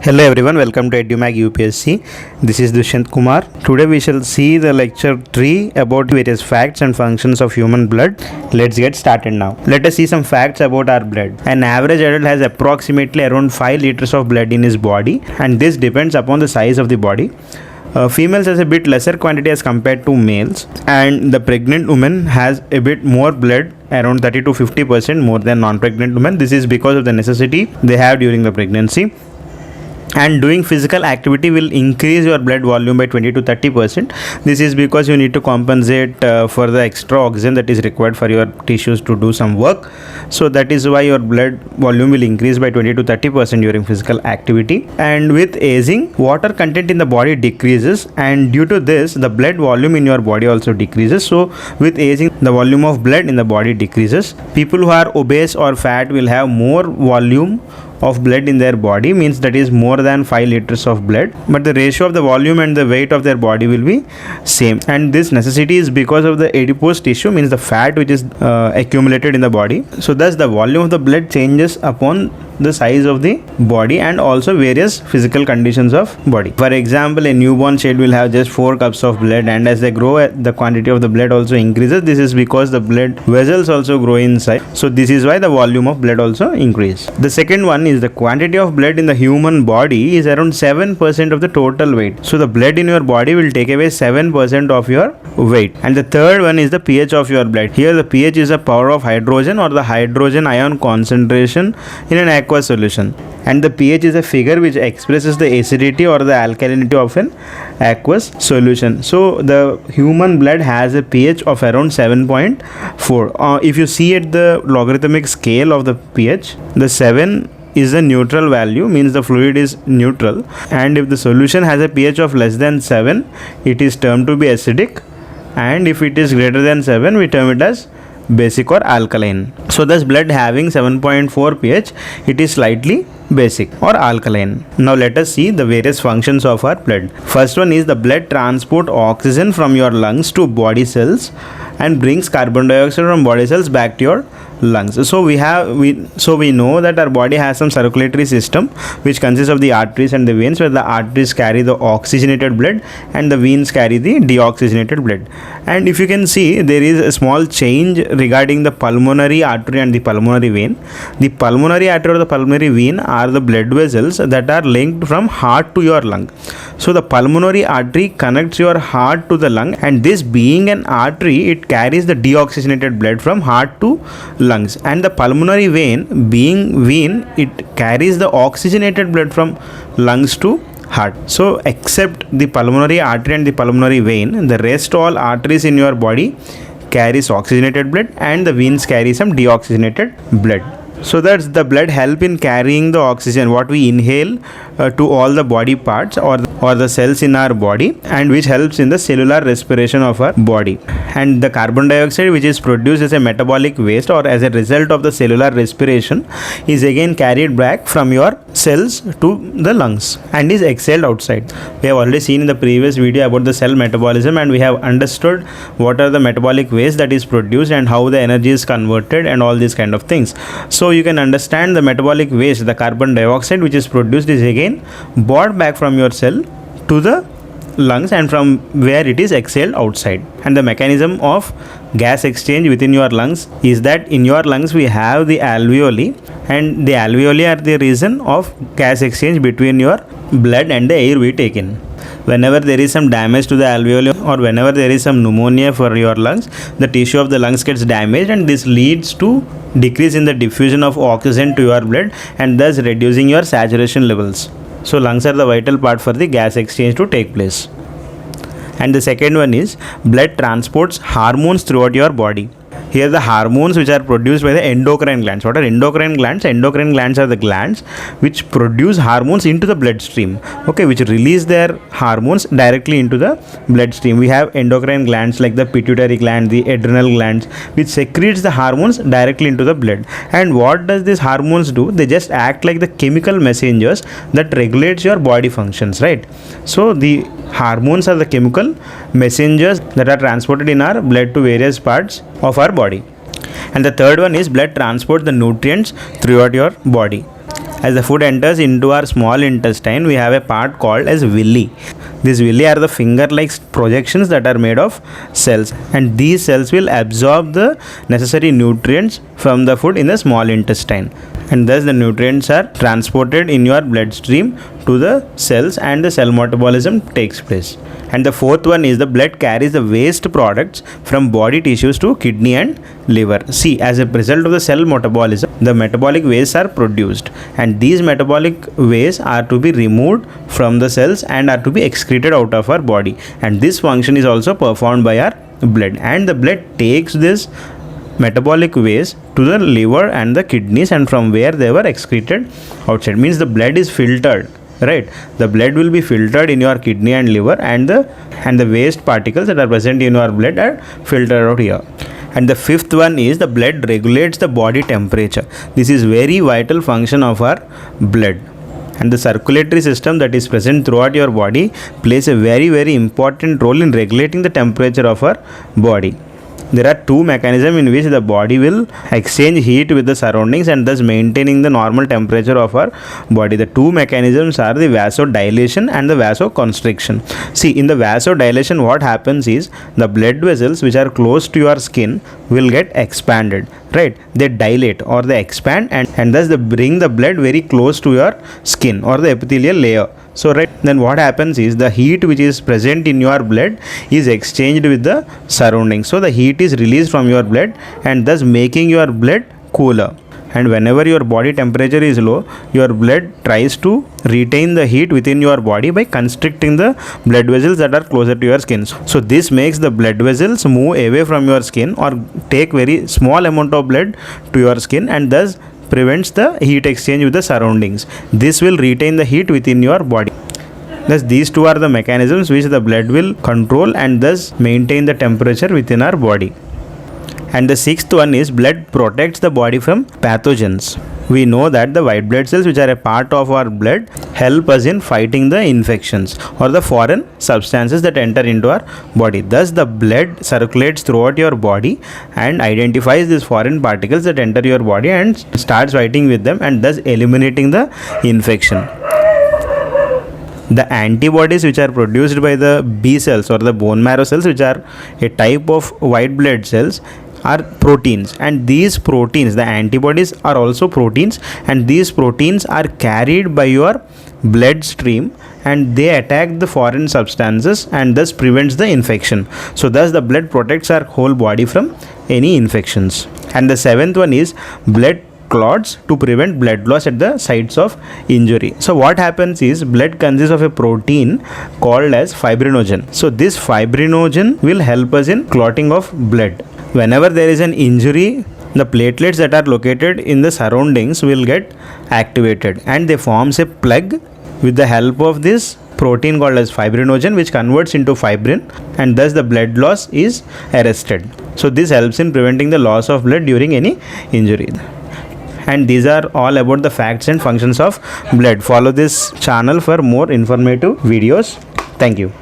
Hello everyone, welcome to EduMag UPSC. This is Dushyant Kumar. Today we shall see the lecture 3 about various facts and functions of human blood. Let's get started now. Let us see some facts about our blood. An average adult has approximately around 5 liters of blood in his body, and this depends upon the size of the body. Females has a bit lesser quantity as compared to males, and the pregnant woman has a bit more blood, around 30 to 50% more than non-pregnant women. This is because of the necessity they have during the pregnancy. And doing physical activity will increase your blood volume by 20 to 30%. This is because you need to compensate for the extra oxygen that is required for your tissues to do some work. So that is why your blood volume will increase by 20 to 30% during physical activity. And with aging, water content in the body decreases, and due to this the blood volume in your body also decreases. So with aging, the volume of blood in the body decreases. People who are obese or fat will have more volume of blood in their body, means that is more than 5 liters of blood, but the ratio of the volume and the weight of their body will be same. And this necessity is because of the adipose tissue, means the fat which is accumulated in the body. So thus the volume of the blood changes upon the size of the body and also various physical conditions of body. For example, a newborn child will have just 4 cups of blood, and as they grow, the quantity of the blood also increases. This is because the blood vessels also grow in size. So this is why the volume of blood also increases. The second one is the quantity of blood in the human body is around 7% of the total weight. So the blood in your body will take away 7% of your weight. And the third one is the pH of your blood. Here the pH is the power of hydrogen or the hydrogen ion concentration in an aqueous solution, and the pH is a figure which expresses the acidity or the alkalinity of an aqueous solution. So the human blood has a pH of around 7.4. If you see at the logarithmic scale of the pH, the 7 is a neutral value, means the fluid is neutral, and if the solution has a pH of less than 7, it is termed to be acidic, and if it is greater than 7, we term it as basic or alkaline. So thus blood having 7.4 pH, it is slightly basic or alkaline. Now let us see the various functions of our blood. First one is the blood transport oxygen from your lungs to body cells and brings carbon dioxide from body cells back to your lungs. So we know that our body has some circulatory system which consists of the arteries and the veins, where the arteries carry the oxygenated blood and the veins carry the deoxygenated blood. And if you can see, there is a small change regarding the pulmonary artery and the pulmonary vein. The pulmonary artery or the pulmonary vein are the blood vessels that are linked from heart to your lung. So the pulmonary artery connects your heart to the lung, and this being an artery, it carries the deoxygenated blood from heart to lungs. And the pulmonary vein, being vein, it carries the oxygenated blood from lungs to heart. So except the pulmonary artery and the pulmonary vein, the rest all arteries in your body carries oxygenated blood, and the veins carry some deoxygenated blood. So that's the blood help in carrying the oxygen what we inhale to all the body parts or the cells in our body, and which helps in the cellular respiration of our body. And the carbon dioxide which is produced as a metabolic waste or as a result of the cellular respiration is again carried back from your cells to the lungs and is exhaled outside. We have already seen in the previous video about the cell metabolism, and we have understood what are the metabolic waste that is produced and how the energy is converted and all these kind of things. So you can understand the metabolic waste, the carbon dioxide which is produced, is again brought back from your cell to the lungs, and from where it is exhaled outside. And the mechanism of gas exchange within your lungs is that in your lungs we have the alveoli, and the alveoli are the reason of gas exchange between your blood and the air we take in. Whenever there is some damage to the alveoli or whenever there is some pneumonia for your lungs, the tissue of the lungs gets damaged, and this leads to decrease in the diffusion of oxygen to your blood, and thus reducing your saturation levels. So lungs are the vital part for the gas exchange to take place. And the second one is blood transports hormones throughout your body. Here the hormones which are produced by the endocrine glands. What are endocrine glands? Endocrine glands are the glands which produce hormones into the bloodstream, okay, which release their hormones directly into the bloodstream. We have endocrine glands like the pituitary gland, the adrenal glands, which secretes the hormones directly into the blood. And what does these hormones do? They just act like the chemical messengers that regulates your body functions, right? So the hormones are the chemical messengers that are transported in our blood to various parts of our body. And the third one is blood transport the nutrients throughout your body. As the food enters into our small intestine, we have a part called as villi. These villi are the finger-like projections that are made of cells, and these cells will absorb the necessary nutrients from the food in the small intestine, and thus the nutrients are transported in your bloodstream to the cells and the cell metabolism takes place. And the fourth one is the blood carries the waste products from body tissues to kidney and liver. See, as a result of the cell metabolism, the metabolic wastes are produced, and these metabolic wastes are to be removed from the cells and are to be excreted out of our body, and this function is also performed by our blood, and the blood takes this metabolic waste to the liver and the kidneys, and from where they were excreted outside. Means the blood is filtered, right? The blood will be filtered in your kidney and liver, and the waste particles that are present in your blood are filtered out here. And the fifth one is the blood regulates the body temperature. This is very vital function of our blood. And the circulatory system that is present throughout your body plays a very important role in regulating the temperature of our body. There are two mechanisms in which the body will exchange heat with the surroundings and thus maintaining the normal temperature of our body. The two mechanisms are the vasodilation and the vasoconstriction. See, in the vasodilation, what happens is the blood vessels which are close to your skin will get expanded, right? They dilate or they expand, and thus they bring the blood very close to your skin or the epithelial layer. So right, then what happens is the heat which is present in your blood is exchanged with the surroundings. So the heat is released from your blood and thus making your blood cooler. And whenever your body temperature is low, your blood tries to retain the heat within your body by constricting the blood vessels that are closer to your skin. So this makes the blood vessels move away from your skin or take very small amount of blood to your skin, and thus prevents the heat exchange with the surroundings. This will retain the heat within your body. Thus these two are the mechanisms which the blood will control and thus maintain the temperature within our body. And the sixth one is blood protects the body from pathogens. We know that the white blood cells, which are a part of our blood, help us in fighting the infections or the foreign substances that enter into our body. Thus the blood circulates throughout your body and identifies these foreign particles that enter your body and starts fighting with them, and thus eliminating the infection. The antibodies which are produced by the B cells or the bone marrow cells, which are a type of white blood cells, are proteins, and these proteins, the antibodies, are also proteins, and these proteins are carried by your bloodstream and they attack the foreign substances and thus prevents the infection. So thus the blood protects our whole body from any infections. And the seventh one is blood clots to prevent blood loss at the sites of injury. So what happens is blood consists of a protein called as fibrinogen. So this fibrinogen will help us in clotting of blood. Whenever there is an injury, the platelets that are located in the surroundings will get activated and they forms a plug with the help of this protein called as fibrinogen, which converts into fibrin, and thus the blood loss is arrested. So this helps in preventing the loss of blood during any injury. And these are all about the facts and functions of blood. Follow this channel for more informative videos. Thank you.